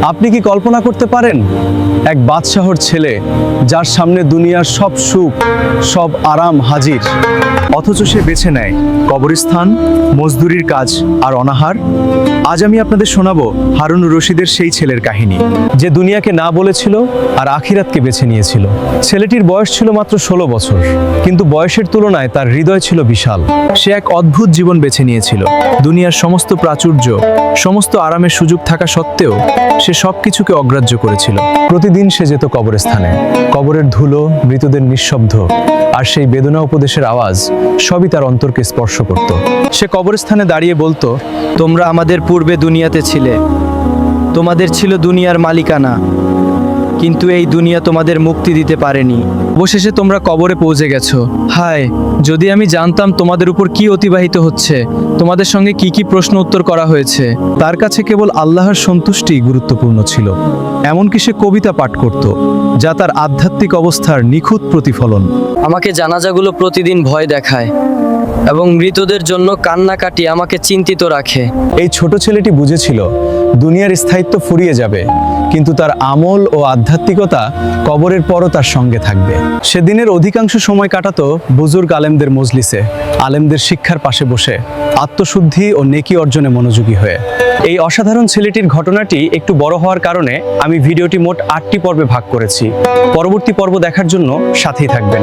আপনি কি কল্পনা করতে পারেন এক বাদশাহর ছেলে যার সামনে দুনিয়ার সব সুখ সব আরাম হাজির, অথচ সে বেছে নেয় কবরস্থান, মজদুরির কাজ আর অনাহার? আজ আমি আপনাদের শোনাবো হারুন রশিদের সেই ছেলের কাহিনী, যে দুনিয়াকে না বলেছিল আর আখিরাতকে বেছে নিয়েছিল। ছেলেটির বয়স ছিল মাত্র 16 বছর, কিন্তু বয়সের তুলনায় তার হৃদয় ছিল বিশাল। সে এক অদ্ভুত জীবন বেছে নিয়েছিল। দুনিয়ার সমস্ত প্রাচুর্য, সমস্ত আরামের সুযোগ থাকা সত্ত্বেও সে সবকিছুকে অগ্রাহ্য করেছিল। প্রতিদিন সে যেত কবরস্থানে। কবরের ধুলো, মৃতদের নিঃশব্দ আর সেই বেদনা উপদেশের আওয়াজ সবই তার অন্তরকে স্পর্শ করত। সে কবরস্থানে দাঁড়িয়ে বলতো, তোমরা আমাদের পূর্বে দুনিয়াতে ছিলে, তোমাদের ছিল দুনিয়ার মালিকানা, কিন্তু এই দুনিয়া তোমাদের মুক্তি দিতে পারেনি। অবশেষে তোমরা কবরে পৌঁছে গেছো। হায়, যদি আমি জানতাম তোমাদের উপর কি অতিবাহিত হচ্ছে, তোমাদের সঙ্গে কি কি প্রশ্ন উত্তর করা হয়েছে। তার কাছে কেবল আল্লাহর সন্তুষ্টি গুরুত্বপূর্ণ ছিল। এমনকি সে কবিতা পাঠ করত, যা তার আধ্যাত্মিক অবস্থার নিখুঁত প্রতিফলন। আমাকে জানাজাগুলো প্রতিদিন ভয় দেখায় এবং মৃতদের জন্য কান্নাকাটি আমাকে চিন্তিত রাখে। এই ছোট ছেলেটি বুঝেছিল দুনিয়ার স্থায়িত্ব ফুরিয়ে যাবে, কিন্তু তার আমল ও আধ্যাত্মিকতা কবরের পরও তার সঙ্গে থাকবে। সেদিনের অধিকাংশ সময় কাটাতো বুজুর্গ আলেমদের মজলিসে, আলেমদের শিক্ষার পাশে বসে, আত্মশুদ্ধি ও নেকি অর্জনে মনোযোগী হয়ে। এই অসাধারণ ছেলেটির ঘটনাটি একটু বড় হওয়ার কারণে আমি ভিডিওটি মোট 8টি পর্বে ভাগ করেছি। পরবর্তী পর্ব দেখার জন্য সাথেই থাকবেন।